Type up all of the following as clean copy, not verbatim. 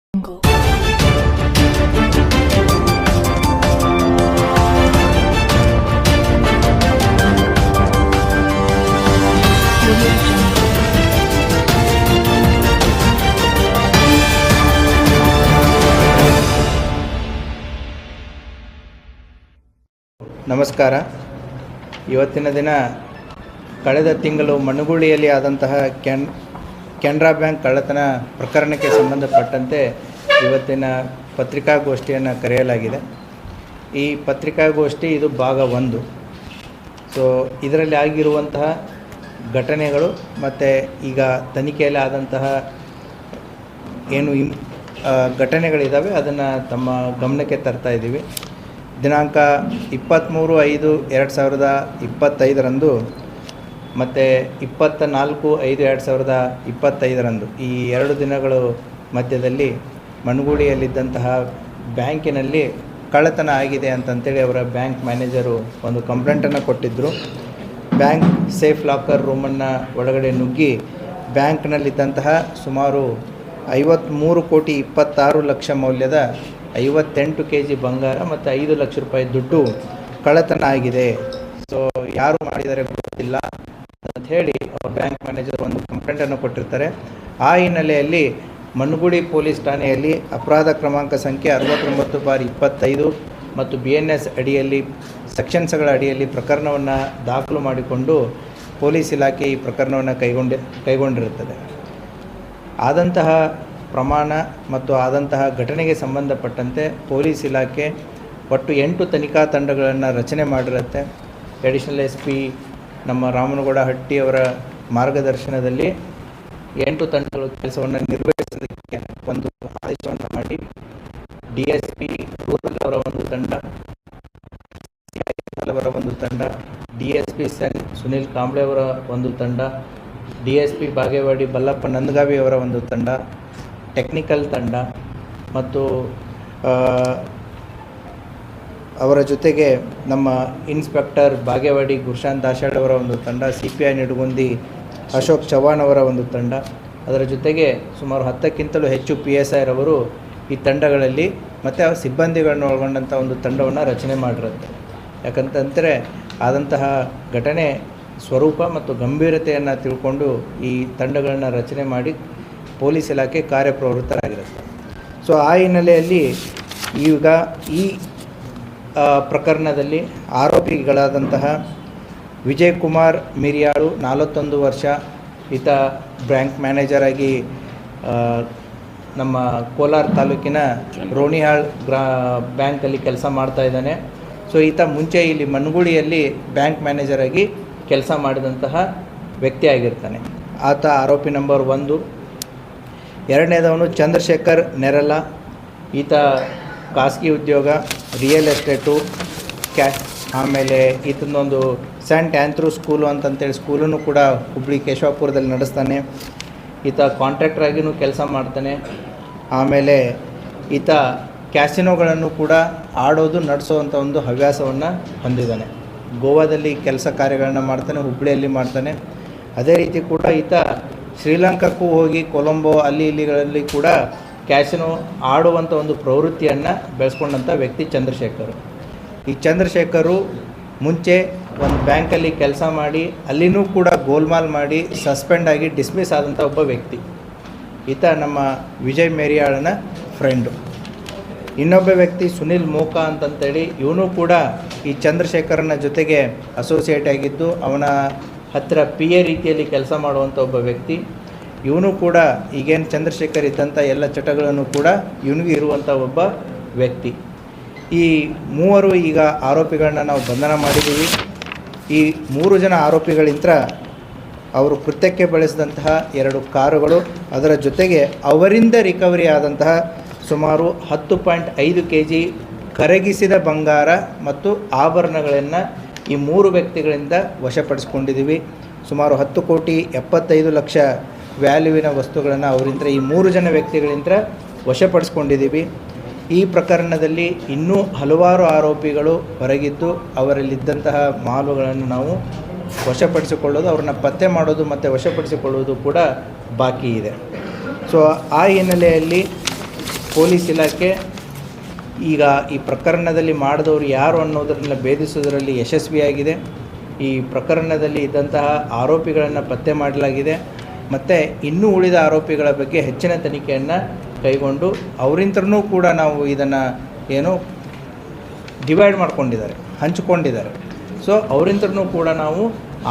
ನಮಸ್ಕಾರ. ಇವತ್ತಿನ ದಿನ ಕಳೆದ ತಿಂಗಳು ಮಣ್ಣುಗುಳಿಯಲ್ಲಿ ಆದಂತಹ ಕೆನರಾ ಬ್ಯಾಂಕ್ ಕಳ್ಳತನ ಪ್ರಕರಣಕ್ಕೆ ಸಂಬಂಧಪಟ್ಟಂತೆ ಇವತ್ತಿನ ಪತ್ರಿಕಾಗೋಷ್ಠಿಯನ್ನು ಕರೆಯಲಾಗಿದೆ. ಈ ಪತ್ರಿಕಾಗೋಷ್ಠಿ ಇದು ಭಾಗ 1. ಸೊ ಇದರಲ್ಲಿ ಆಗಿರುವಂತಹ ಘಟನೆಗಳು ಮತ್ತು ಈಗ ತನಿಖೆಯಲ್ಲಿ ಆದಂತಹ ಏನು ಘಟನೆಗಳಿದ್ದಾವೆ ಅದನ್ನು ತಮ್ಮ ಗಮನಕ್ಕೆ ತರ್ತಾ ಇದ್ದೀವಿ. ದಿನಾಂಕ 23/5/2025 ಮತ್ತು 24/5/2025 ಈ 2 ದಿನಗಳ ಮಧ್ಯದಲ್ಲಿ ಮಣ್ಣುಗುಳಿಯಲ್ಲಿದ್ದಂತಹ ಬ್ಯಾಂಕಿನಲ್ಲಿ ಕಳ್ಳತನ ಆಗಿದೆ ಅಂತಂತೇಳಿ ಅವರ ಬ್ಯಾಂಕ್ ಮ್ಯಾನೇಜರು ಒಂದು ಕಂಪ್ಲೇಂಟನ್ನು ಕೊಟ್ಟಿದ್ದರು. ಬ್ಯಾಂಕ್ ಸೇಫ್ ಲಾಕರ್ ರೂಮನ್ನು ಒಳಗಡೆ ನುಗ್ಗಿ ಬ್ಯಾಂಕ್ನಲ್ಲಿದ್ದಂತಹ ಸುಮಾರು 53,26,00,000 ಮೌಲ್ಯದ 58 kg ಬಂಗಾರ ಮತ್ತು 5 ಲಕ್ಷ ರೂಪಾಯಿ ದುಡ್ಡು ಕಳ್ಳತನ ಆಗಿದೆ. ಸೊ ಯಾರು ಮಾಡಿದರೆ ಗೊತ್ತಿಲ್ಲ ಅಂತ ಹೇಳಿ ಬ್ಯಾಂಕ್ ಮ್ಯಾನೇಜರ್ ಒಂದು ಕಂಪ್ಲೇಂಟನ್ನು ಕೊಟ್ಟಿರ್ತಾರೆ. ಆ ಹಿನ್ನೆಲೆಯಲ್ಲಿ ಮಣ್ಣುಗುಳಿ ಪೊಲೀಸ್ ಠಾಣೆಯಲ್ಲಿ ಅಪರಾಧ ಕ್ರಮಾಂಕ ಸಂಖ್ಯೆ 69/25 ಮತ್ತು BNS ಅಡಿಯಲ್ಲಿ ಸೆಕ್ಷನ್ಸ್ಗಳ ಅಡಿಯಲ್ಲಿ ಪ್ರಕರಣವನ್ನು ದಾಖಲು ಮಾಡಿಕೊಂಡು ಪೊಲೀಸ್ ಇಲಾಖೆ ಈ ಪ್ರಕರಣವನ್ನು ಕೈಗೊಂಡಿರುತ್ತದೆ. ಆದಂತಹ ಪ್ರಮಾಣ ಮತ್ತು ಆದಂತಹ ಘಟನೆಗೆ ಸಂಬಂಧಪಟ್ಟಂತೆ ಪೊಲೀಸ್ ಇಲಾಖೆ ಒಟ್ಟು 8 ತನಿಖಾ ತಂಡಗಳನ್ನು ರಚನೆ ಮಾಡಿರುತ್ತೆ. ಅಡಿಷನಲ್ SP ನಮ್ಮ ರಾಮನಗೌಡ ಹಟ್ಟಿಯವರ ಮಾರ್ಗದರ್ಶನದಲ್ಲಿ 8 ತಂಡಗಳು ಕೆಲಸವನ್ನು ನಿರ್ವಹಿಸೋದಕ್ಕೆ ಒಂದು ಆದೇಶವನ್ನು ಮಾಡಿ DSP ರೂರಲ್ ಅವರ ಒಂದು ತಂಡ, ಅವರ ಒಂದು ತಂಡ, DSP ಸುನಿಲ್ ಕಾಂಬ್ಳೆ ಅವರ ಒಂದು ತಂಡ, DSP ಬಾಗೇವಾಡಿ ಬಲ್ಲಪ್ಪ ನಂದಗಾವಿ ಅವರ ಒಂದು ತಂಡ, ಟೆಕ್ನಿಕಲ್ ತಂಡ ಮತ್ತು ಅವರ ಜೊತೆಗೆ ನಮ್ಮ ಇನ್ಸ್ಪೆಕ್ಟರ್ ಬಾಗೇವಾಡಿ ಗುರುಶಾಂತ್ ದಾಶಾಳ್ ಅವರ ಒಂದು ತಂಡ, CPI ನಿಡಗುಂದಿ ಅಶೋಕ್ ಚವ್ಹಾಣ್ ಅವರ ಒಂದು ತಂಡ, ಅದರ ಜೊತೆಗೆ ಸುಮಾರು 10ಕ್ಕಿಂತಲೂ ಹೆಚ್ಚು PSI ರವರು ಈ ತಂಡಗಳಲ್ಲಿ ಮತ್ತು ಆ ಸಿಬ್ಬಂದಿಗಳನ್ನು ಒಳಗೊಂಡಂಥ ಒಂದು ತಂಡವನ್ನು ರಚನೆ ಮಾಡಿರುತ್ತೆ. ಯಾಕಂತಂದರೆ ಆದಂತಹ ಘಟನೆ ಸ್ವರೂಪ ಮತ್ತು ಗಂಭೀರತೆಯನ್ನು ತಿಳ್ಕೊಂಡು ಈ ತಂಡಗಳನ್ನು ರಚನೆ ಮಾಡಿ ಪೊಲೀಸ್ ಇಲಾಖೆ ಕಾರ್ಯಪ್ರವೃತ್ತರಾಗಿರುತ್ತೆ. ಸೊ ಆ ಹಿನ್ನೆಲೆಯಲ್ಲಿ ಈಗ ಈ ಪ್ರಕರಣದಲ್ಲಿ ಆರೋಪಿಗಳಾದಂತಹ ವಿಜಯ್ ಕುಮಾರ್ ಮಿರಿಯಾಳು 41 ವರ್ಷ, ಈತ ಬ್ಯಾಂಕ್ ಮ್ಯಾನೇಜರ್ ಆಗಿ ನಮ್ಮ ಕೋಲಾರ ತಾಲೂಕಿನ ರೋಣಿಹಾಳ್ ಬ್ಯಾಂಕಲ್ಲಿ ಕೆಲಸ ಮಾಡ್ತಾ ಇದ್ದಾನೆ. ಸೊ ಈತ ಮುಂಚೆ ಇಲ್ಲಿ ಮಣ್ಣುಗುಳಿಯಲ್ಲಿ ಬ್ಯಾಂಕ್ ಮ್ಯಾನೇಜರ್ ಆಗಿ ಕೆಲಸ ಮಾಡಿದಂತಹ ವ್ಯಕ್ತಿ ಆಗಿರ್ತಾನೆ. ಆತ ಆರೋಪಿ ನಂಬರ್ 1. ಎರಡನೇದವನು ಚಂದ್ರಶೇಖರ್ ನೆರಲ. ಈತ ಖಾಸಗಿ ಉದ್ಯೋಗ, ರಿಯಲ್ ಎಸ್ಟೇಟು, ಆಮೇಲೆ ಈತನೊಂದು ಸೆಂಟ್ ಆಂಥ್ರೂ ಸ್ಕೂಲು ಅಂತಂತೇಳಿ ಸ್ಕೂಲನ್ನು ಕೂಡ ಹುಬ್ಬಳ್ಳಿ ಕೇಶವಾಪುರದಲ್ಲಿ ನಡೆಸ್ತಾನೆ. ಈತ ಕಾಂಟ್ರಾಕ್ಟರ್ ಆಗಿಯೂ ಕೆಲಸ ಮಾಡ್ತಾನೆ. ಆಮೇಲೆ ಈತ ಕ್ಯಾಸಿನೋಗಳನ್ನು ಕೂಡ ಆಡೋದು ನಡೆಸೋವಂಥ ಒಂದು ಹವ್ಯಾಸವನ್ನು ಹೊಂದಿದ್ದಾನೆ. ಗೋವಾದಲ್ಲಿ ಕೆಲಸ ಕಾರ್ಯಗಳನ್ನು ಮಾಡ್ತಾನೆ, ಹುಬ್ಬಳ್ಳಿಯಲ್ಲಿ ಮಾಡ್ತಾನೆ. ಅದೇ ರೀತಿ ಕೂಡ ಈತ ಶ್ರೀಲಂಕಾಕ್ಕೂ ಹೋಗಿ ಕೊಲಂಬೋ ಇಲ್ಲಿಗಳಲ್ಲಿ ಕೂಡ ಕ್ಯಾಸಿನೋ ಆಡುವಂಥ ಒಂದು ಪ್ರವೃತ್ತಿಯನ್ನು ಬೆಳೆಸ್ಕೊಂಡಂಥ ವ್ಯಕ್ತಿ ಚಂದ್ರಶೇಖರ್. ಈ ಚಂದ್ರಶೇಖರು ಮುಂಚೆ ಒಂದು ಬ್ಯಾಂಕಲ್ಲಿ ಕೆಲಸ ಮಾಡಿ ಅಲ್ಲಿನೂ ಕೂಡ ಗೋಲ್ಮಾಲ್ ಮಾಡಿ ಸಸ್ಪೆಂಡ್ ಆಗಿ ಡಿಸ್ಮಿಸ್ ಆದಂಥ ಒಬ್ಬ ವ್ಯಕ್ತಿ. ಈತ ನಮ್ಮ ವಿಜಯ್ ಮೇರಿಯಾಳನ ಫ್ರೆಂಡು. ಇನ್ನೊಬ್ಬ ವ್ಯಕ್ತಿ ಸುನಿಲ್ ಮೋಕಾ ಅಂತಂತೇಳಿ ಇವನು ಕೂಡ ಈ ಚಂದ್ರಶೇಖರನ ಜೊತೆಗೆ ಅಸೋಸಿಯೇಟ್ ಆಗಿದ್ದು ಅವನ ಹತ್ತಿರ PA ರೀತಿಯಲ್ಲಿ ಕೆಲಸ ಮಾಡುವಂಥ ಒಬ್ಬ ವ್ಯಕ್ತಿ. ಇವನು ಕೂಡ ಈಗೇನು ಚಂದ್ರಶೇಖರ್ ಇದ್ದಂಥ ಎಲ್ಲ ಚಟಗಳನ್ನು ಕೂಡ ಇವನಿಗೂ ಇರುವಂಥ ಒಬ್ಬ ವ್ಯಕ್ತಿ. ಈ ಮೂವರು ಈಗ ಆರೋಪಿಗಳನ್ನ ನಾವು ಬಂಧನ ಮಾಡಿದ್ದೀವಿ. ಈ 3 ಜನ ಆರೋಪಿಗಳಿಂದ ಅವರು ಕೃತ್ಯಕ್ಕೆ ಬಳಸಿದಂತಹ 2 ಕಾರುಗಳು, ಅದರ ಜೊತೆಗೆ ಅವರಿಂದ ರಿಕವರಿ ಆದಂತಹ ಸುಮಾರು 10.5 kg ಕರಗಿಸಿದ ಬಂಗಾರ ಮತ್ತು ಆಭರಣಗಳನ್ನು ಈ 3 ವ್ಯಕ್ತಿಗಳಿಂದ ವಶಪಡಿಸ್ಕೊಂಡಿದ್ದೀವಿ. ಸುಮಾರು 10,75,00,000 ವ್ಯಾಲ್ಯೂವಿನ ವಸ್ತುಗಳನ್ನು ಅವರಿಂದ ಈ 3 ಜನ ವ್ಯಕ್ತಿಗಳಿಂದ ವಶಪಡಿಸ್ಕೊಂಡಿದ್ದೀವಿ. ಈ ಪ್ರಕರಣದಲ್ಲಿ ಇನ್ನೂ ಹಲವಾರು ಆರೋಪಿಗಳು ಹೊರಗಿದ್ದು ಅವರಲ್ಲಿದ್ದಂತಹ ಮಾಲುಗಳನ್ನು ನಾವು ವಶಪಡಿಸಿಕೊಳ್ಳೋದು, ಅವ್ರನ್ನ ಪತ್ತೆ ಮಾಡೋದು ಮತ್ತು ವಶಪಡಿಸಿಕೊಳ್ಳುವುದು ಕೂಡ ಬಾಕಿ ಇದೆ. ಸೊ ಆ ಹಿನ್ನೆಲೆಯಲ್ಲಿ ಪೊಲೀಸ್ ಇಲಾಖೆ ಈಗ ಈ ಪ್ರಕರಣದಲ್ಲಿ ಮಾಡಿದವರು ಯಾರು ಅನ್ನೋದನ್ನು ಭೇದಿಸುವುದರಲ್ಲಿ ಯಶಸ್ವಿಯಾಗಿದೆ. ಈ ಪ್ರಕರಣದಲ್ಲಿ ಇದ್ದಂತಹ ಆರೋಪಿಗಳನ್ನು ಪತ್ತೆ ಮಾಡಲಾಗಿದೆ ಮತ್ತು ಇನ್ನೂ ಉಳಿದ ಆರೋಪಿಗಳ ಬಗ್ಗೆ ಹೆಚ್ಚಿನ ತನಿಖೆಯನ್ನು ಕೈಗೊಂಡು ಅವರಿಂದನೂ ಕೂಡ ನಾವು ಇದನ್ನು ಏನು ಡಿವೈಡ್ ಮಾಡ್ಕೊಂಡಿದ್ದಾರೆ, ಹಂಚಿಕೊಂಡಿದ್ದಾರೆ. ಸೊ ಅವರಿಂದನೂ ಕೂಡ ನಾವು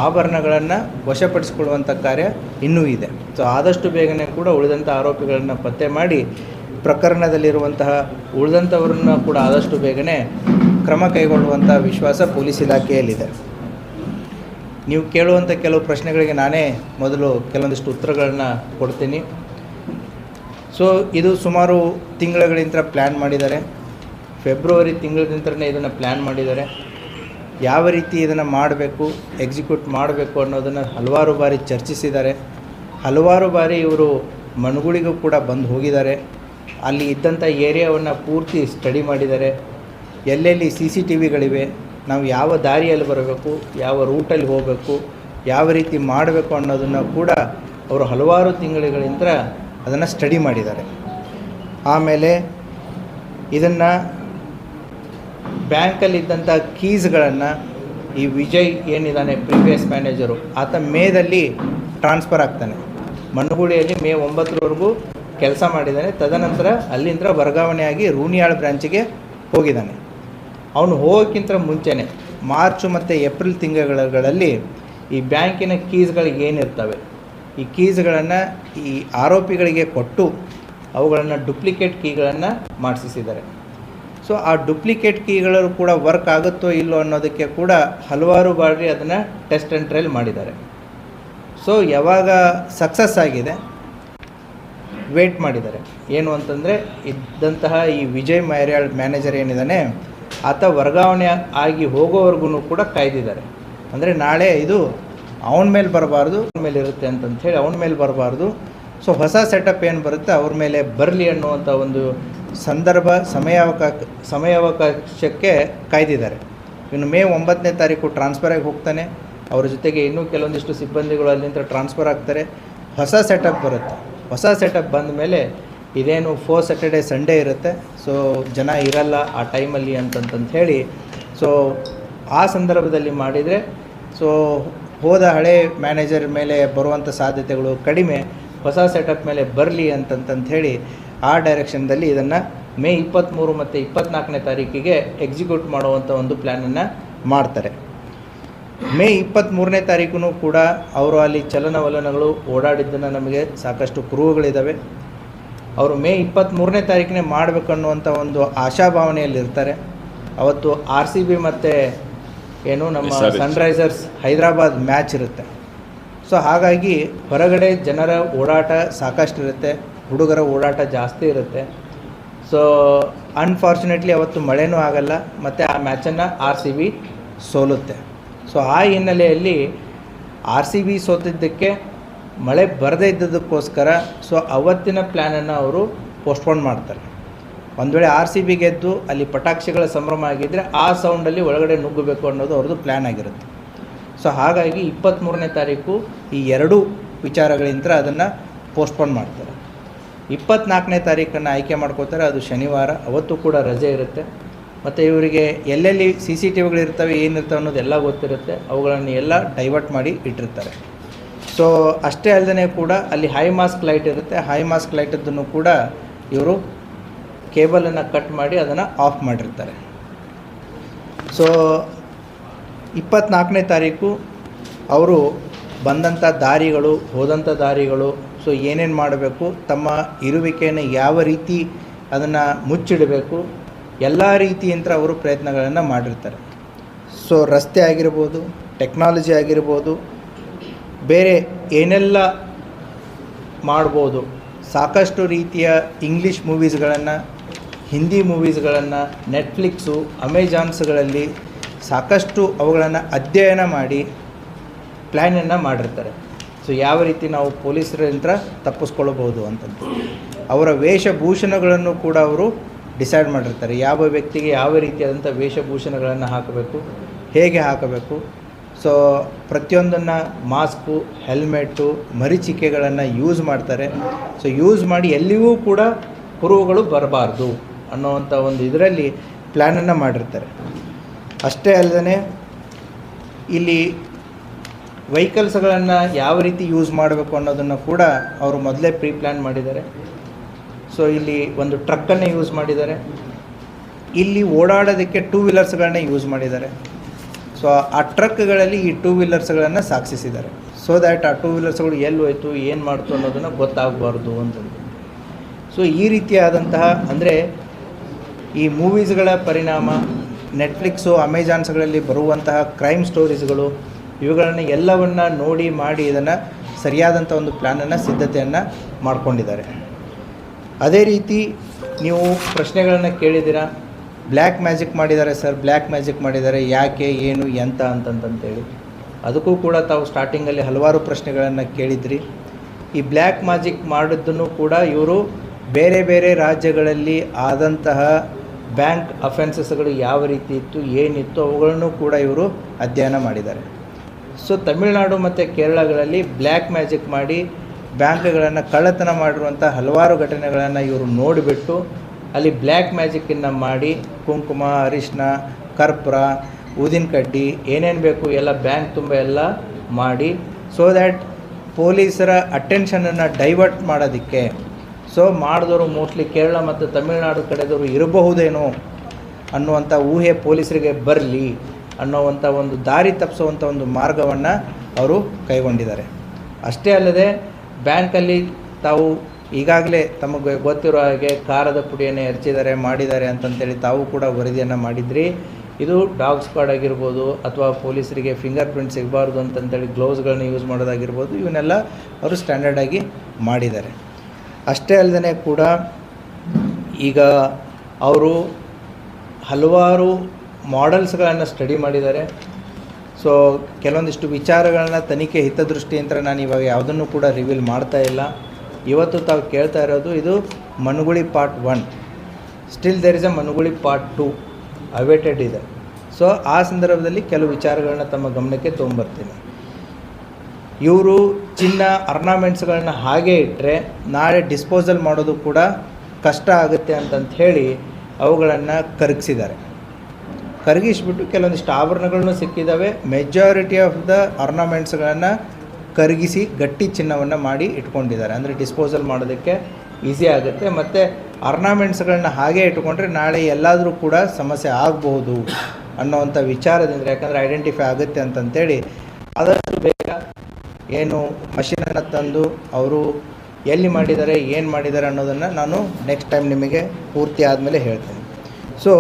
ಆಭರಣಗಳನ್ನು ವಶಪಡಿಸಿಕೊಳ್ಳುವಂಥ ಕಾರ್ಯ ಇನ್ನೂ ಇದೆ. ಸೊ ಆದಷ್ಟು ಬೇಗನೆ ಕೂಡ ಉಳಿದಂಥ ಆರೋಪಿಗಳನ್ನು ಪತ್ತೆ ಮಾಡಿ ಪ್ರಕರಣದಲ್ಲಿರುವಂತಹ ಉಳಿದಂಥವರನ್ನು ಕೂಡ ಆದಷ್ಟು ಬೇಗನೆ ಕ್ರಮ ಕೈಗೊಳ್ಳುವಂಥ ವಿಶ್ವಾಸ ಪೊಲೀಸ್ ಇಲಾಖೆಯಲ್ಲಿದೆ. ನೀವು ಕೇಳುವಂಥ ಕೆಲವು ಪ್ರಶ್ನೆಗಳಿಗೆ ನಾನೇ ಮೊದಲು ಕೆಲವೊಂದಿಷ್ಟು ಉತ್ತರಗಳನ್ನು ಕೊಡ್ತೀನಿ. ಸೊ ಇದು ಸುಮಾರು ತಿಂಗಳುಗಳಿಂದ ಪ್ಲ್ಯಾನ್ ಮಾಡಿದ್ದಾರೆ. ಫೆಬ್ರವರಿ ತಿಂಗಳಿಂದಲೇ ಇದನ್ನು ಪ್ಲ್ಯಾನ್ ಮಾಡಿದ್ದಾರೆ. ಯಾವ ರೀತಿ ಇದನ್ನು ಮಾಡಬೇಕು, ಎಕ್ಸಿಕ್ಯೂಟ್ ಮಾಡಬೇಕು ಅನ್ನೋದನ್ನು ಹಲವಾರು ಬಾರಿ ಚರ್ಚಿಸಿದ್ದಾರೆ. ಹಲವಾರು ಬಾರಿ ಇವರು ಮನಗುಳಿಗೂ ಕೂಡ ಬಂದು ಹೋಗಿದ್ದಾರೆ. ಅಲ್ಲಿ ಇದ್ದಂಥ ಏರಿಯಾವನ್ನು ಪೂರ್ತಿ ಸ್ಟಡಿ ಮಾಡಿದ್ದಾರೆ. ಎಲ್ಲೆಲ್ಲಿ CCTVಗಳಿವೆ, ನಾವು ಯಾವ ದಾರಿಯಲ್ಲಿ ಬರಬೇಕು, ಯಾವ ರೂಟಲ್ಲಿ ಹೋಗಬೇಕು, ಯಾವ ರೀತಿ ಮಾಡಬೇಕು ಅನ್ನೋದನ್ನು ಕೂಡ ಅವರು ಹಲವಾರು ತಿಂಗಳುಗಳಿಂದ ಅದನ್ನು ಸ್ಟಡಿ ಮಾಡಿದ್ದಾರೆ. ಆಮೇಲೆ ಇದನ್ನು ಬ್ಯಾಂಕಲ್ಲಿದ್ದಂಥ ಕೀಸ್ಗಳನ್ನು ಈ ವಿಜಯ್ ಏನಿದ್ದಾನೆ ಪ್ರೀವಿಯಸ್ ಮ್ಯಾನೇಜರು, ಆತ ಮೇದಲ್ಲಿ ಟ್ರಾನ್ಸ್ಫರ್ ಆಗ್ತಾನೆ. ಮಣ್ಣುಗುಳಿಯಲ್ಲಿ ಮೇ 9ರವರೆಗೂ ಕೆಲಸ ಮಾಡಿದ್ದಾನೆ. ತದನಂತರ ಅಲ್ಲಿಂದ ವರ್ಗಾವಣೆಯಾಗಿ ರೂನಿಯಾಳ್ ಬ್ರಾಂಚಿಗೆ ಹೋಗಿದ್ದಾನೆ. ಅವನು ಹೋಗೋಕ್ಕಿಂತ ಮುಂಚೆನೇ ಮಾರ್ಚ್ ಮತ್ತು ಏಪ್ರಿಲ್ ತಿಂಗಳಲ್ಲಿ ಈ ಬ್ಯಾಂಕಿನ ಕೀಸ್ಗಳಿಗೆ ಏನಿರ್ತವೆ, ಈ ಕೀಸ್ಗಳನ್ನು ಈ ಆರೋಪಿಗಳಿಗೆ ಕೊಟ್ಟು ಅವುಗಳನ್ನು ಡುಪ್ಲಿಕೇಟ್ ಕೀಗಳನ್ನು ಮಾಡಿಸಿದ್ದಾರೆ. ಸೊ ಆ ಡುಪ್ಲಿಕೇಟ್ ಕೀಗಳು ಕೂಡ ವರ್ಕ್ ಆಗುತ್ತೋ ಇಲ್ಲೋ ಅನ್ನೋದಕ್ಕೆ ಕೂಡ ಹಲವಾರು ಬಾರಿ ಅದನ್ನು ಟೆಸ್ಟ್ ಆ್ಯಂಡ್ ಟ್ರಯಲ್ ಮಾಡಿದ್ದಾರೆ. ಸೊ ಯಾವಾಗ ಸಕ್ಸಸ್ ಆಗಿದೆ ವೇಟ್ ಮಾಡಿದ್ದಾರೆ. ಏನು ಅಂತಂದರೆ ಇದ್ದಂತಹ ಈ ವಿಜಯ್ ಮ್ಯಾನೇಜರ್ ಏನಿದ್ದಾನೆ ಆತ ವರ್ಗಾವಣೆ ಆಗಿ ಹೋಗೋವರೆಗೂ ಕೂಡ ಕಾಯ್ದಿದ್ದಾರೆ. ಅಂದರೆ ನಾಳೆ ಇದು ಅವನ ಮೇಲೆ ಬರಬಾರ್ದು, ಅವನ ಮೇಲೆ ಇರುತ್ತೆ ಅಂತಂಥೇಳಿ ಅವನ ಮೇಲೆ ಬರಬಾರ್ದು. ಸೊ ಹೊಸ ಸೆಟಪ್ ಏನು ಬರುತ್ತೆ ಅವ್ರ ಮೇಲೆ ಬರಲಿ ಅನ್ನುವಂಥ ಒಂದು ಸಂದರ್ಭ ಸಮಯಾವಕಾಶಕ್ಕೆ ಕಾಯ್ದಿದ್ದಾರೆ. ಇನ್ನು ಮೇ 9ನೇ ತಾರೀಕು ಟ್ರಾನ್ಸ್ಫರ್ ಆಗಿ ಹೋಗ್ತಾನೆ. ಅವ್ರ ಜೊತೆಗೆ ಇನ್ನೂ ಕೆಲವೊಂದಿಷ್ಟು ಸಿಬ್ಬಂದಿಗಳು ಅಲ್ಲಿಂದ ಟ್ರಾನ್ಸ್ಫರ್ ಆಗ್ತಾರೆ. ಹೊಸ ಸೆಟಪ್ ಬರುತ್ತೆ. ಹೊಸ ಸೆಟಪ್ ಬಂದ ಮೇಲೆ ಇದೇನು 4 ಸ್ಯಾಟರ್ಡೆ ಸಂಡೇ ಇರುತ್ತೆ. ಸೊ ಜನ ಇರಲ್ಲ ಆ ಟೈಮಲ್ಲಿ ಅಂತಂತ ಹೇಳಿ ಸೊ ಆ ಸಂದರ್ಭದಲ್ಲಿ ಮಾಡಿದರೆ ಸೊ ಹೋದ ಹಳೆ ಮ್ಯಾನೇಜರ್ ಮೇಲೆ ಬರುವಂಥ ಸಾಧ್ಯತೆಗಳು ಕಡಿಮೆ, ಹೊಸ ಸೆಟಪ್ ಮೇಲೆ ಬರಲಿ ಅಂತಂತ ಹೇಳಿ ಆ ಡೈರೆಕ್ಷನ್ದಲ್ಲಿ ಇದನ್ನು ಮೇ 23 ಮತ್ತು 24ನೇ ತಾರೀಕಿಗೆ ಎಕ್ಸಿಕ್ಯೂಟ್ ಮಾಡುವಂಥ ಒಂದು ಪ್ಲ್ಯಾನನ್ನು ಮಾಡ್ತಾರೆ. ಮೇ 23ನೇ ತಾರೀಕು ಕೂಡ ಅವರು ಅಲ್ಲಿ ಚಲನವಲನಗಳು ಓಡಾಡಿದ್ದನ್ನು ನಮಗೆ ಸಾಕಷ್ಟು ಕುರುಹುಗಳಿದ್ದಾವೆ. ಅವರು ಮೇ 23ನೇ ತಾರೀಕಿನೇ ಮಾಡಬೇಕನ್ನುವಂಥ ಒಂದು ಆಶಾಭಾವನೆಯಲ್ಲಿರ್ತಾರೆ. ಅವತ್ತು RCB ಮತ್ತು ಏನು ನಮ್ಮ ಸನ್ರೈಸರ್ಸ್ ಹೈದರಾಬಾದ್ ಮ್ಯಾಚ್ ಇರುತ್ತೆ. ಸೊ ಹಾಗಾಗಿ ಹೊರಗಡೆ ಜನರ ಓಡಾಟ ಸಾಕಷ್ಟು ಇರುತ್ತೆ, ಹುಡುಗರ ಓಡಾಟ ಜಾಸ್ತಿ ಇರುತ್ತೆ. ಸೊ ಅನ್ಫಾರ್ಚುನೇಟ್ಲಿ ಅವತ್ತು ಮಳೆನೂ ಆಗಲ್ಲ ಮತ್ತು ಆ ಮ್ಯಾಚನ್ನು RCB ಸೋಲುತ್ತೆ. ಸೊ ಆ ಹಿನ್ನೆಲೆಯಲ್ಲಿ RCB ಸೋತಿದ್ದಕ್ಕೆ ಮಳೆ ಬರದೇ ಇದ್ದದಕ್ಕೋಸ್ಕರ ಸೊ ಅವತ್ತಿನ ಪ್ಲ್ಯಾನನ್ನು ಅವರು ಪೋಸ್ಟ್ಪೋನ್ ಮಾಡ್ತಾರೆ. ಒಂದು ವೇಳೆ RCB ಗೆದ್ದು ಅಲ್ಲಿ ಪಟಾಕ್ಷಿಗಳ ಸಂಭ್ರಮ ಆಗಿದ್ದರೆ ಆ ಸೌಂಡಲ್ಲಿ ಒಳಗಡೆ ನುಗ್ಗಬೇಕು ಅನ್ನೋದು ಅವ್ರದ್ದು ಪ್ಲ್ಯಾನ್ ಆಗಿರುತ್ತೆ. ಸೊ ಹಾಗಾಗಿ 23ನೇ ತಾರೀಕು ಈ ಎರಡೂ ವಿಚಾರಗಳಿಂದ ಅದನ್ನು ಪೋಸ್ಟ್ಪೋನ್ ಮಾಡ್ತಾರೆ. 24ನೇ ತಾರೀಕನ್ನು ಆಯ್ಕೆ ಮಾಡ್ಕೋತಾರೆ. ಅದು ಶನಿವಾರ. ಅವತ್ತು ಕೂಡ ರಜೆ ಇರುತ್ತೆ. ಮತ್ತು ಇವರಿಗೆ ಎಲ್ಲೆಲ್ಲಿ CCTVಗಳಿರ್ತವೆ, ಏನಿರ್ತವೆ ಅನ್ನೋದು ಎಲ್ಲ ಗೊತ್ತಿರುತ್ತೆ. ಅವುಗಳನ್ನು ಎಲ್ಲ ಡೈವರ್ಟ್ ಮಾಡಿ ಇಟ್ಟಿರ್ತಾರೆ. ಸೊ ಅಷ್ಟೇ ಅಲ್ಲದೆ ಕೂಡ ಅಲ್ಲಿ ಹೈ ಮಾಸ್ಕ್ ಲೈಟ್ ಇರುತ್ತೆ. ಹೈ ಮಾಸ್ಕ್ ಲೈಟದ್ದನ್ನು ಕೂಡ ಇವರು ಕೇಬಲನ್ನು ಕಟ್ ಮಾಡಿ ಅದನ್ನು ಆಫ್ ಮಾಡಿರ್ತಾರೆ. ಸೊ 24ನೇ ತಾರೀಕು ಅವರು ಬಂದಂಥ ದಾರಿಗಳು, ಹೋದಂಥ ದಾರಿಗಳು, ಸೊ ಏನೇನು ಮಾಡಬೇಕು, ತಮ್ಮ ಇರುವಿಕೆಯನ್ನು ಯಾವ ರೀತಿ ಅದನ್ನು ಮುಚ್ಚಿಡಬೇಕು, ಎಲ್ಲ ರೀತಿಯಿಂದ ಅವರು ಪ್ರಯತ್ನಗಳನ್ನು ಮಾಡಿರ್ತಾರೆ. ಸೊ ರಸ್ತೆ ಆಗಿರ್ಬೋದು, ಟೆಕ್ನಾಲಜಿ ಆಗಿರ್ಬೋದು, ಬೇರೆ ಏನೆಲ್ಲ ಮಾಡ್ಬೋದು, ಸಾಕಷ್ಟು ರೀತಿಯ ಇಂಗ್ಲೀಷ್ ಮೂವೀಸ್ಗಳನ್ನು, ಹಿಂದಿ ಮೂವೀಸ್ಗಳನ್ನು, ನೆಟ್ಫ್ಲಿಕ್ಸು, ಅಮೆಜಾನ್ಸ್ಗಳಲ್ಲಿ ಸಾಕಷ್ಟು ಅವುಗಳನ್ನು ಅಧ್ಯಯನ ಮಾಡಿ ಪ್ಲ್ಯಾನನ್ನು ಮಾಡಿರ್ತಾರೆ. ಸೊ ಯಾವ ರೀತಿ ನಾವು ಪೊಲೀಸರಿಂದ ತಪ್ಪಿಸ್ಕೊಳ್ಬೋದು ಅಂತಂದು ಅವರ ವೇಷಭೂಷಣಗಳನ್ನು ಕೂಡ ಅವರು ಡಿಸೈಡ್ ಮಾಡಿರ್ತಾರೆ. ಯಾವ ವ್ಯಕ್ತಿಗೆ ಯಾವ ರೀತಿಯಾದಂಥ ವೇಷಭೂಷಣಗಳನ್ನು ಹಾಕಬೇಕು, ಹೇಗೆ ಹಾಕಬೇಕು. ಸೊ ಪ್ರತಿಯೊಂದನ್ನು ಮಾಸ್ಕು, ಹೆಲ್ಮೆಟ್ಟು, ಮರೀಚಿಕೆಗಳನ್ನು ಯೂಸ್ ಮಾಡ್ತಾರೆ. ಸೊ ಯೂಸ್ ಮಾಡಿ ಎಲ್ಲಿಯೂ ಕೂಡ ಕುರುಹುಗಳು ಬರಬಾರ್ದು ಅನ್ನೋವಂಥ ಒಂದು ಇದರಲ್ಲಿ ಪ್ಲ್ಯಾನನ್ನು ಮಾಡಿರ್ತಾರೆ. ಅಷ್ಟೇ ಅಲ್ಲದೆ ಇಲ್ಲಿ ವೆಹಿಕಲ್ಸ್ಗಳನ್ನು ಯಾವ ರೀತಿ ಯೂಸ್ ಮಾಡಬೇಕು ಅನ್ನೋದನ್ನು ಕೂಡ ಅವರು ಮೊದಲೇ ಪ್ಲಾನ್ ಮಾಡಿದ್ದಾರೆ. ಸೊ ಇಲ್ಲಿ ಒಂದು ಟ್ರಕ್ಕನ್ನು ಯೂಸ್ ಮಾಡಿದ್ದಾರೆ, ಇಲ್ಲಿ ಓಡಾಡೋದಕ್ಕೆ ಟೂ ವೀಲರ್ಸ್ಗಳನ್ನ ಯೂಸ್ ಮಾಡಿದ್ದಾರೆ. ಸೊ ಆ ಟ್ರಕ್ಗಳಲ್ಲಿ ಈ ಟೂ ವೀಲರ್ಸ್ಗಳನ್ನು ಸಾಗಿಸಿದ್ದಾರೆ. ಸೊ ದ್ಯಾಟ್ ಆ ಟೂ ವೀಲರ್ಸ್ಗಳು ಎಲ್ಲಿ ಹೋಯ್ತು ಏನು ಮಾಡ್ತು ಅನ್ನೋದನ್ನು ಗೊತ್ತಾಗಬಾರ್ದು ಅಂತಂದು. ಸೊ ಈ ರೀತಿಯಾದಂತಹ ಅಂದರೆ ಈ ಮೂವೀಸ್ಗಳ ಪರಿಣಾಮ, ನೆಟ್ಫ್ಲಿಕ್ಸು ಅಮೆಜಾನ್ಸ್ಗಳಲ್ಲಿ ಬರುವಂತಹ ಕ್ರೈಮ್ ಸ್ಟೋರೀಸ್ಗಳು ಇವುಗಳನ್ನು ಎಲ್ಲವನ್ನು ನೋಡಿ ಮಾಡಿ ಇದನ್ನು ಸರಿಯಾದಂಥ ಒಂದು ಪ್ಲ್ಯಾನನ್ನು ಸಿದ್ಧತೆಯನ್ನು ಮಾಡ್ಕೊಂಡಿದ್ದಾರೆ. ಅದೇ ರೀತಿ ನೀವು ಪ್ರಶ್ನೆಗಳನ್ನು ಕೇಳಿದ್ದೀರಾ, ಬ್ಲ್ಯಾಕ್ ಮ್ಯಾಜಿಕ್ ಮಾಡಿದ್ದಾರೆ ಸರ್, ಬ್ಲ್ಯಾಕ್ ಮ್ಯಾಜಿಕ್ ಮಾಡಿದ್ದಾರೆ, ಯಾಕೆ, ಏನು, ಎಂತ ಅಂತಂತೇಳಿ. ಅದಕ್ಕೂ ಕೂಡ ತಾವು ಸ್ಟಾರ್ಟಿಂಗಲ್ಲಿ ಹಲವಾರು ಪ್ರಶ್ನೆಗಳನ್ನು ಕೇಳಿದ್ರಿ. ಈ ಬ್ಲ್ಯಾಕ್ ಮ್ಯಾಜಿಕ್ ಮಾಡಿದ್ದನ್ನು ಕೂಡ ಇವರು ಬೇರೆ ಬೇರೆ ರಾಜ್ಯಗಳಲ್ಲಿ ಆದಂತಹ ಬ್ಯಾಂಕ್ ಅಫೆನ್ಸಸ್ಗಳು ಯಾವ ರೀತಿ ಇತ್ತು, ಏನಿತ್ತು ಅವುಗಳನ್ನು ಕೂಡ ಇವರು ಅಧ್ಯಯನ ಮಾಡಿದ್ದಾರೆ. ಸೊ ತಮಿಳುನಾಡು ಮತ್ತು ಕೇರಳಗಳಲ್ಲಿ ಬ್ಲ್ಯಾಕ್ ಮ್ಯಾಜಿಕ್ ಮಾಡಿ ಬ್ಯಾಂಕ್ಗಳನ್ನು ಕಳ್ಳತನ ಮಾಡಿರುವಂಥ ಹಲವಾರು ಘಟನೆಗಳನ್ನು ಇವರು ನೋಡಿಬಿಟ್ಟು ಅಲ್ಲಿ ಬ್ಲ್ಯಾಕ್ ಮ್ಯಾಜಿಕ್ಕನ್ನು ಮಾಡಿ ಕುಂಕುಮ, ಅರಿಶಿನ, ಕರ್ಪೂರ, ಊದಿನ ಕಡ್ಡಿ ಏನೇನು ಬೇಕು ಎಲ್ಲ ಬ್ಯಾಂಕ್ ತುಂಬ ಎಲ್ಲ ಮಾಡಿ ಸೊ ದ್ಯಾಟ್ ಪೊಲೀಸರ ಅಟೆನ್ಷನನ್ನು ಡೈವರ್ಟ್ ಮಾಡೋದಕ್ಕೆ. ಸೊ ಮಾಡಿದವರು ಮೋಸ್ಟ್ಲಿ ಕೇರಳ ಮತ್ತು ತಮಿಳುನಾಡು ಕಡೆದವರು ಇರಬಹುದೇನೋ ಅನ್ನುವಂಥ ಊಹೆ ಪೊಲೀಸರಿಗೆ ಬರಲಿ ಅನ್ನೋವಂಥ ಒಂದು ದಾರಿ ತಪ್ಪಿಸುವಂಥ ಒಂದು ಮಾರ್ಗವನ್ನು ಅವರು ಕೈಗೊಂಡಿದ್ದಾರೆ. ಅಷ್ಟೇ ಅಲ್ಲದೆ ಬ್ಯಾಂಕಲ್ಲಿ ತಾವು ಈಗಾಗಲೇ ತಮಗೆ ಗೊತ್ತಿರೋ ಹಾಗೆ ಖಾರದ ಪುಡಿಯನ್ನು ಎರಚಿದ್ದಾರೆ, ಮಾಡಿದ್ದಾರೆ ಅಂತಂತೇಳಿ ತಾವು ಕೂಡ ವರದಿಯನ್ನು ಮಾಡಿದ್ರಿ. ಇದು ಡಾಗ್ ಸ್ಕ್ವಾಡ್ ಆಗಿರ್ಬೋದು ಅಥವಾ ಪೊಲೀಸರಿಗೆ ಫಿಂಗರ್ ಪ್ರಿಂಟ್ ಸಿಗಬಾರ್ದು ಅಂತಂತೇಳಿ ಗ್ಲೌಸ್ಗಳನ್ನ ಯೂಸ್ ಮಾಡೋದಾಗಿರ್ಬೋದು, ಇವನ್ನೆಲ್ಲ ಅವರು ಸ್ಟ್ಯಾಂಡರ್ಡಾಗಿ ಮಾಡಿದ್ದಾರೆ. ಅಷ್ಟೇ ಅಲ್ಲದೆ ಕೂಡ ಈಗ ಅವರು ಹಲವಾರು ಮಾಡೆಲ್ಸ್ಗಳನ್ನು ಸ್ಟಡಿ ಮಾಡಿದ್ದಾರೆ. ಸೊ ಕೆಲವೊಂದಿಷ್ಟು ವಿಚಾರಗಳನ್ನ ತನಿಖೆ ಹಿತದೃಷ್ಟಿಯಿಂದ ನಾನು ಇವಾಗ ಯಾವುದನ್ನು ಕೂಡ ರಿವೀಲ್ ಮಾಡ್ತಾ ಇಲ್ಲ. ಇವತ್ತು ತಾವು ಕೇಳ್ತಾ ಇರೋದು ಇದು ಮನುಗುಳಿ part 1. Still there is a ಮನುಗುಳಿ ಪಾರ್ಟ್ 2 ಅವೇಟೆಡ್ ಇದೆ. ಸೊ ಆ ಸಂದರ್ಭದಲ್ಲಿ ಕೆಲವು ವಿಚಾರಗಳನ್ನ ತಮ್ಮ ಗಮನಕ್ಕೆ ತೊಗೊಂಬರ್ತೀನಿ. ಇವರು ಚಿನ್ನ ಆರ್ನಾಮೆಂಟ್ಸ್ಗಳನ್ನ ಹಾಗೆ ಇಟ್ಟರೆ ನಾಳೆ ಡಿಸ್ಪೋಸಲ್ ಮಾಡೋದು ಕೂಡ ಕಷ್ಟ ಆಗುತ್ತೆ ಅಂತಂತ ಹೇಳಿ ಅವುಗಳನ್ನು ಕರಗಿಸಿದ್ದಾರೆ. ಕರಗಿಸ್ಬಿಟ್ಟು ಕೆಲವೊಂದಿಷ್ಟು ಆಭರಣಗಳನ್ನು ಸಿಕ್ಕಿದ್ದಾವೆ. ಮೆಜಾರಿಟಿ ಆಫ್ ದ ಆರ್ನಾಮೆಂಟ್ಸ್ಗಳನ್ನು ಕರಗಿಸಿ ಗಟ್ಟಿ ಚಿನ್ನವನ್ನು ಮಾಡಿ ಇಟ್ಕೊಂಡಿದ್ದಾರೆ. ಅಂದರೆ ಡಿಸ್ಪೋಸಲ್ ಮಾಡೋದಕ್ಕೆ ಈಸಿ ಆಗುತ್ತೆ. ಮತ್ತು ಆರ್ನಾಮೆಂಟ್ಸ್ಗಳನ್ನ ಹಾಗೆ ಇಟ್ಕೊಂಡ್ರೆ ನಾಳೆ ಎಲ್ಲಾದರೂ ಕೂಡ ಸಮಸ್ಯೆ ಆಗಬಹುದು ಅನ್ನೋವಂಥ ವಿಚಾರದಿಂದ, ಯಾಕಂದರೆ ಐಡೆಂಟಿಫೈ ಆಗುತ್ತೆ ಅಂತಂತೇಳಿ ಆದಷ್ಟು ಬೇಗ ಏನು ಮಷೀನನ್ನು ತಂದು ಅವರು ಎಲ್ಲಿ ಮಾಡಿದ್ದಾರೆ, ಏನು ಮಾಡಿದ್ದಾರೆ ಅನ್ನೋದನ್ನು ನಾನು ನೆಕ್ಸ್ಟ್ ಟೈಮ್ ನಿಮಗೆ ಪೂರ್ತಿ ಆದಮೇಲೆ ಹೇಳ್ತೇನೆ. ಸೊ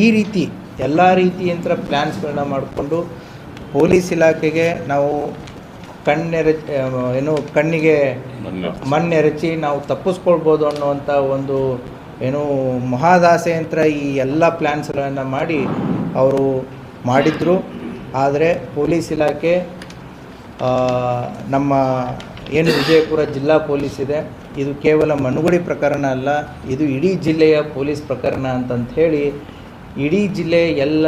ಈ ರೀತಿ ಎಲ್ಲ ರೀತಿಯಂಥ ಪ್ಲ್ಯಾನ್ಸ್ಗಳನ್ನ ಮಾಡಿಕೊಂಡು ಪೊಲೀಸ್ ಇಲಾಖೆಗೆ ನಾವು ಕಣ್ಣಿಗೆ ಮಣ್ಣೆರಚಿ ನಾವು ತಪ್ಪಿಸ್ಕೊಳ್ಬೋದು ಅನ್ನುವಂಥ ಒಂದು ಮಹಾದಾಸೆಯಂತ್ರ ಈ ಎಲ್ಲ ಪ್ಲ್ಯಾನ್ಸ್ಗಳನ್ನು ಮಾಡಿ ಅವರು ಮಾಡಿದರು. ಆದರೆ ಪೊಲೀಸ್ ಇಲಾಖೆ ನಮ್ಮ ಏನು ವಿಜಯಪುರ ಜಿಲ್ಲಾ ಪೊಲೀಸ್ ಇದೆ, ಇದು ಕೇವಲ ಮನುಗುಳಿ ಪ್ರಕರಣ ಅಲ್ಲ, ಇದು ಇಡೀ ಜಿಲ್ಲೆಯ ಪೊಲೀಸ್ ಪ್ರಕರಣ ಅಂತಂತ ಹೇಳಿ ಇಡೀ ಜಿಲ್ಲೆ ಎಲ್ಲ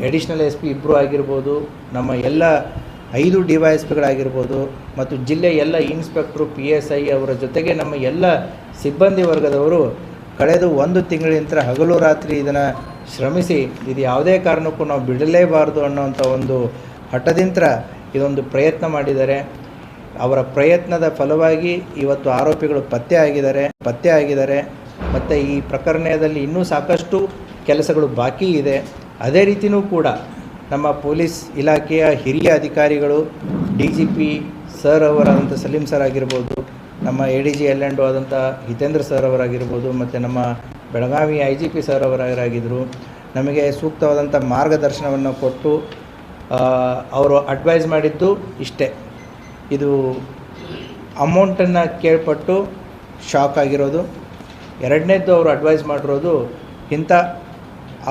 ಅಡಿಷ್ನಲ್ SP ಇಬ್ಬರು ಆಗಿರ್ಬೋದು, ನಮ್ಮ ಎಲ್ಲ 5 DYSPಗಳಾಗಿರ್ಬೋದು ಮತ್ತು ಜಿಲ್ಲೆ ಎಲ್ಲ ಇನ್ಸ್ಪೆಕ್ಟ್ರು, PSI ಅವರ ಜೊತೆಗೆ ನಮ್ಮ ಎಲ್ಲ ಸಿಬ್ಬಂದಿ ವರ್ಗದವರು ಕಳೆದ 1 ತಿಂಗಳಿಂದ ಹಗಲು ರಾತ್ರಿ ಇದನ್ನು ಶ್ರಮಿಸಿ ಇದು ಯಾವುದೇ ಕಾರಣಕ್ಕೂ ನಾವು ಬಿಡಲೇಬಾರ್ದು ಅನ್ನೋವಂಥ ಒಂದು ಹಠದಿಂದ ಇದೊಂದು ಪ್ರಯತ್ನ ಮಾಡಿದ್ದಾರೆ. ಅವರ ಪ್ರಯತ್ನದ ಫಲವಾಗಿ ಇವತ್ತು ಆರೋಪಿಗಳು ಪತ್ತೆ ಆಗಿದ್ದಾರೆ ಮತ್ತು ಈ ಪ್ರಕರಣದಲ್ಲಿ ಇನ್ನೂ ಸಾಕಷ್ಟು ಕೆಲಸಗಳು ಬಾಕಿ ಇದೆ. ಅದೇ ರೀತಿಯೂ ಕೂಡ ನಮ್ಮ ಪೊಲೀಸ್ ಇಲಾಖೆಯ ಹಿರಿಯ ಅಧಿಕಾರಿಗಳು DGP ಸರ್ ಅವರಾದಂಥ ಸಲೀಂ ಸರ್ ಆಗಿರ್ಬೋದು, ನಮ್ಮ ADG L&O ಆದಂಥ ಹಿತೇಂದ್ರ ಸರ್ ಅವರಾಗಿರ್ಬೋದು ಮತ್ತು ನಮ್ಮ ಬೆಳಗಾವಿ IGP ಸರ್ ಅವರಾಗಿದ್ದರು. ನಮಗೆ ಸೂಕ್ತವಾದಂಥ ಮಾರ್ಗದರ್ಶನವನ್ನು ಕೊಟ್ಟು ಅವರು ಅಡ್ವೈಸ್ ಮಾಡಿದ್ದು ಇಷ್ಟೇ. ಇದು ಅಮೌಂಟನ್ನು ಕೇಳ್ಪಟ್ಟು ಶಾಕ್ ಆಗಿರೋದು. ಎರಡನೇದ್ದು ಅವರು ಅಡ್ವೈಸ್ ಮಾಡಿರೋದು ಇಂಥ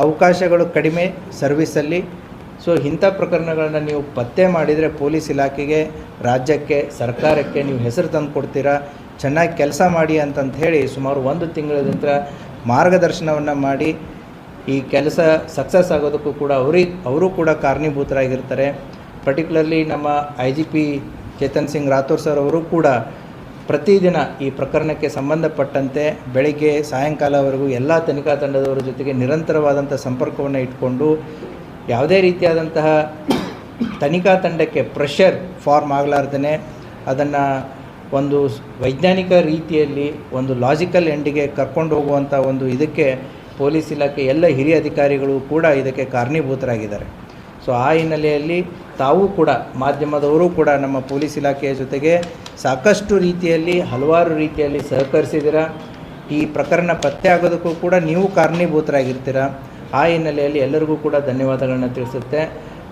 ಅವಕಾಶಗಳು ಕಡಿಮೆ ಸರ್ವಿಸಲ್ಲಿ. ಸೊ ಇಂಥ ಪ್ರಕರಣಗಳನ್ನ ನೀವು ಪತ್ತೆ ಮಾಡಿದರೆ ಪೊಲೀಸ್ ಇಲಾಖೆಗೆ, ರಾಜ್ಯಕ್ಕೆ, ಸರ್ಕಾರಕ್ಕೆ ನೀವು ಹೆಸರು ತಂದು ಕೊಡ್ತೀರಾ, ಚೆನ್ನಾಗಿ ಕೆಲಸ ಮಾಡಿ ಅಂತಂತ ಹೇಳಿ ಸುಮಾರು 1 ತಿಂಗಳಿಂದ ಮಾರ್ಗದರ್ಶನವನ್ನು ಮಾಡಿ ಈ ಕೆಲಸ ಸಕ್ಸಸ್ ಆಗೋದಕ್ಕೂ ಕೂಡ ಅವರು ಕೂಡ ಕಾರಣೀಭೂತರಾಗಿರ್ತಾರೆ. ಪರ್ಟಿಕ್ಯುಲರ್ಲಿ ನಮ್ಮ IGP ಚೇತನ್ ಸಿಂಗ್ ರಾಥೋರ್ ಸರ್ ಅವರು ಕೂಡ ಪ್ರತಿದಿನ ಈ ಪ್ರಕರಣಕ್ಕೆ ಸಂಬಂಧಪಟ್ಟಂತೆ ಬೆಳಿಗ್ಗೆ ಸಾಯಂಕಾಲವರೆಗೂ ಎಲ್ಲ ತನಿಖಾ ತಂಡದವರ ಜೊತೆಗೆ ನಿರಂತರವಾದಂಥ ಸಂಪರ್ಕವನ್ನು ಇಟ್ಕೊಂಡು ಯಾವುದೇ ರೀತಿಯಾದಂತಹ ತನಿಖಾ ತಂಡಕ್ಕೆ ಪ್ರೆಷರ್ ಫಾರ್ಮ್ ಆಗಲಾರ್ದೇ ಅದನ್ನು ಒಂದು ವೈಜ್ಞಾನಿಕ ರೀತಿಯಲ್ಲಿ ಒಂದು ಲಾಜಿಕಲ್ ಎಂಡಿಗೆ ಕರ್ಕೊಂಡು ಹೋಗುವಂಥ ಒಂದು ಇದಕ್ಕೆ ಪೊಲೀಸ್ ಇಲಾಖೆ ಎಲ್ಲ ಹಿರಿಯ ಅಧಿಕಾರಿಗಳು ಕೂಡ ಇದಕ್ಕೆ ಕಾರಣೀಭೂತರಾಗಿದ್ದಾರೆ. ಸೊ ಆ ಹಿನ್ನೆಲೆಯಲ್ಲಿ ತಾವು ಕೂಡ ಮಾಧ್ಯಮದವರು ಕೂಡ ನಮ್ಮ ಪೊಲೀಸ್ ಇಲಾಖೆಯ ಜೊತೆಗೆ ಸಾಕಷ್ಟು ರೀತಿಯಲ್ಲಿ ಹಲವಾರು ರೀತಿಯಲ್ಲಿ ಸಹಕರಿಸಿದ್ದೀರ. ಈ ಪ್ರಕರಣ ಪತ್ತೆ ಆಗೋದಕ್ಕೂ ಕೂಡ ನೀವು ಕಾರಣೀಭೂತರಾಗಿರ್ತೀರ. ಆ ಹಿನ್ನೆಲೆಯಲ್ಲಿ ಎಲ್ಲರಿಗೂ ಕೂಡ ಧನ್ಯವಾದಗಳನ್ನ ತಿಳಿಸುತ್ತೆ.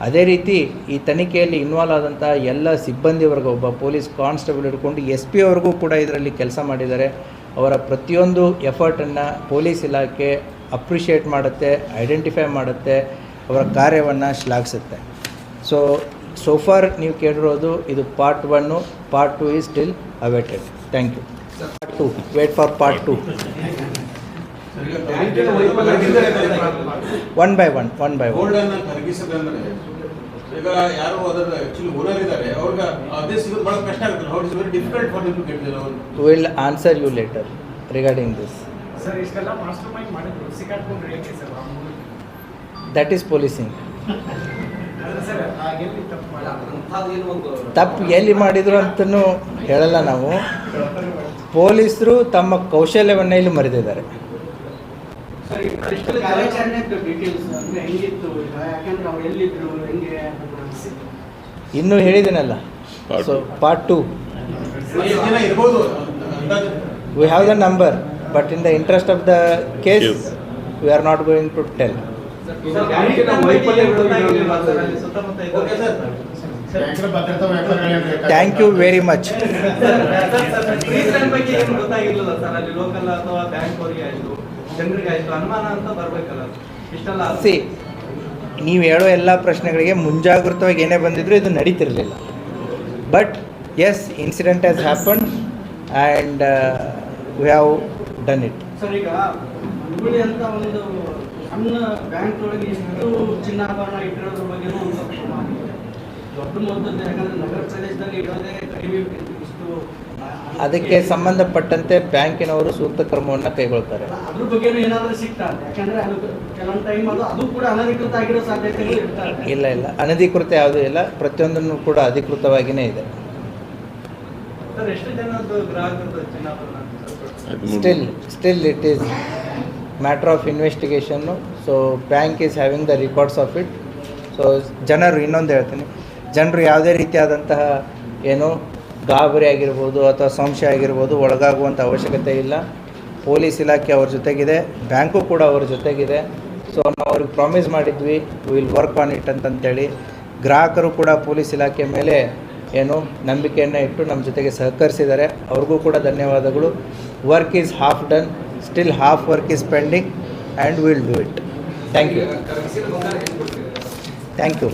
ಅದೇ ರೀತಿ ಈ ತನಿಖೆಯಲ್ಲಿ ಇನ್ವಾಲ್ವ್ ಆದಂಥ ಎಲ್ಲ ಸಿಬ್ಬಂದಿವರೆಗೂ ಒಬ್ಬ ಪೊಲೀಸ್ ಕಾನ್ಸ್ಟೇಬಲ್ ಹಿಡ್ಕೊಂಡು SP ಅವ್ರಿಗೂ ಕೂಡ ಇದರಲ್ಲಿ ಕೆಲಸ ಮಾಡಿದ್ದಾರೆ. ಅವರ ಪ್ರತಿಯೊಂದು ಎಫರ್ಟನ್ನು ಪೊಲೀಸ್ ಇಲಾಖೆ ಅಪ್ರಿಷಿಯೇಟ್ ಮಾಡುತ್ತೆ, ಐಡೆಂಟಿಫೈ ಮಾಡುತ್ತೆ, ಅವರ ಕಾರ್ಯವನ್ನು ಶ್ಲಾಘಿಸುತ್ತೆ. ಸೊ ಫಾರ್ ನೀವು ಕೇಳಿರೋದು ಇದು part 1, part 2 is still awaited. Thank you. Part 2, wait for part 2. One by one. ಈಗ ಯಾರು ಅದರ ಆಕ್ಚುಲಿ ಓನರ್ ಇದ್ದಾರೆ ಅವ್ರಿಗೆ ಅದೇ ಸಿಗೋದು ಬಹಳ ಕಷ್ಟ ಆಗುತ್ತೆ. How is very difficult for them to get their own. Will answer you later regarding this. Sir ಇಷ್ಟೆಲ್ಲ ಮಾಸ್ಟರ್ ಮೈಂಡ್ ಮಾಡಿದ್ರು ಸಿಕ್ಕಾಡ್ಕೊಂಡ್ರೆ ಹೇಗೆ sir? That is policing. Sir ಎಲ್ಲಿ ತಪ್ಪು ಎಲ್ಲಿ ಮಾಡಿದ್ರು ಅಂತಲೂ ಹೇಳಲ್ಲ ನಾವು. ಪೊಲೀಸರು ತಮ್ಮ ಕೌಶಲ್ಯವನ್ನು ಇಲ್ಲಿ ಮರೆದಿದ್ದಾರೆ. ಇನ್ನೂ ಹೇಳಿದ್ದೀನಲ್ಲ. So part 2 we have the number, but in the interest of the case we are not going to tell. Thank you very much. See, ನೀವು ಹೇಳೋ ಎಲ್ಲ ಪ್ರಶ್ನೆಗಳಿಗೆ ಮುಂಜಾಗೃತವಾಗಿ ಏನೇ ಬಂದಿದ್ರು ಇದು ನಡೀತಿರಲಿಲ್ಲ. But yes, incident has happen and we have done it. Sir, ಈಗ ಹುಬ್ಬಳ್ಳಿ ಅಂತ ಒಂದು ಸಣ್ಣ ಬ್ಯಾಂಕ್ ಒಳಗೆ ಎಷ್ಟು ಚಿನ್ನಾಭರಣ ಇಟ್ಟಿರೋದ್ರ ಬಗ್ಗೆನೂ ಒಂದು ಸ್ವಲ್ಪ ಮಾಹಿತಿ ದೊಡ್ಡ ಮೊತ್ತದ್ದು, ಯಾಕಂದರೆ ನಗರ ಪ್ರದೇಶದಲ್ಲಿ ಇರೋದೇ ಕಡಿಮೆ ಇಷ್ಟು. ಅದಕ್ಕೆ ಸಂಬಂಧಪಟ್ಟಂತೆ ಬ್ಯಾಂಕಿನವರು ಸೂಕ್ತ ಕ್ರಮವನ್ನು ಕೈಗೊಳ್ತಾರೆ. ಅದ್ರ ಬಗ್ಗೆನೂ ಏನಾದರೂ ಸಿಗ್ತಾ ಇದೆ? ಯಾಕಂದರೆ ಅದು ಕೆಲವೊಂದು ಟೈಮ್ ಅದು ಕೂಡ ಅನಧಿಕೃತ ಆಗಿರೋ ಸಾಧ್ಯತೆಗಳು ಇರ್ತಾರೆ. ಇಲ್ಲ, ಅನಧಿಕೃತ ಯಾವುದೂ ಇಲ್ಲ. ಪ್ರತಿಯೊಂದನ್ನು ಕೂಡ ಅಧಿಕೃತವಾಗಿಯೇ ಇದೆ. ಸರ್, ಎಷ್ಟು ಜನದ್ದು ಗ್ರಾಹಕರು ಚಿನ್ನಾಭರಣ? Still it is matter of investigation. So bank is having the records of it. So ಜನರು, ಇನ್ನೊಂದು ಹೇಳ್ತೀನಿ, ಜನರು ಯಾವುದೇ ರೀತಿಯಾದಂತಹ ಏನು ಗಾಬರಿ ಆಗಿರ್ಬೋದು ಅಥವಾ ಸಂಶಯ ಆಗಿರ್ಬೋದು ಒಳಗಾಗುವಂಥ ಅವಶ್ಯಕತೆ ಇಲ್ಲ. ಪೊಲೀಸ್ ಇಲಾಖೆ ಅವ್ರ ಜೊತೆಗಿದೆ, ಬ್ಯಾಂಕು ಕೂಡ ಅವ್ರ ಜೊತೆಗಿದೆ. ಸೊ ನಾವು ಅವ್ರಿಗೆ ಪ್ರಾಮಿಸ್ ಮಾಡಿದ್ವಿ, ವಿಲ್ ವರ್ಕ್ ಆನ್ ಇಟ್ ಅಂತಂತೇಳಿ. ಗ್ರಾಹಕರು ಕೂಡ ಪೊಲೀಸ್ ಇಲಾಖೆ ಮೇಲೆ ಏನು ನಂಬಿಕೆಯನ್ನು ಇಟ್ಟು ನಮ್ಮ ಜೊತೆಗೆ ಸಹಕರಿಸಿದ್ದಾರೆ. ಅವ್ರಿಗೂ ಕೂಡ ಧನ್ಯವಾದಗಳು. Work is half done, still half work is pending and will do it. Thank you.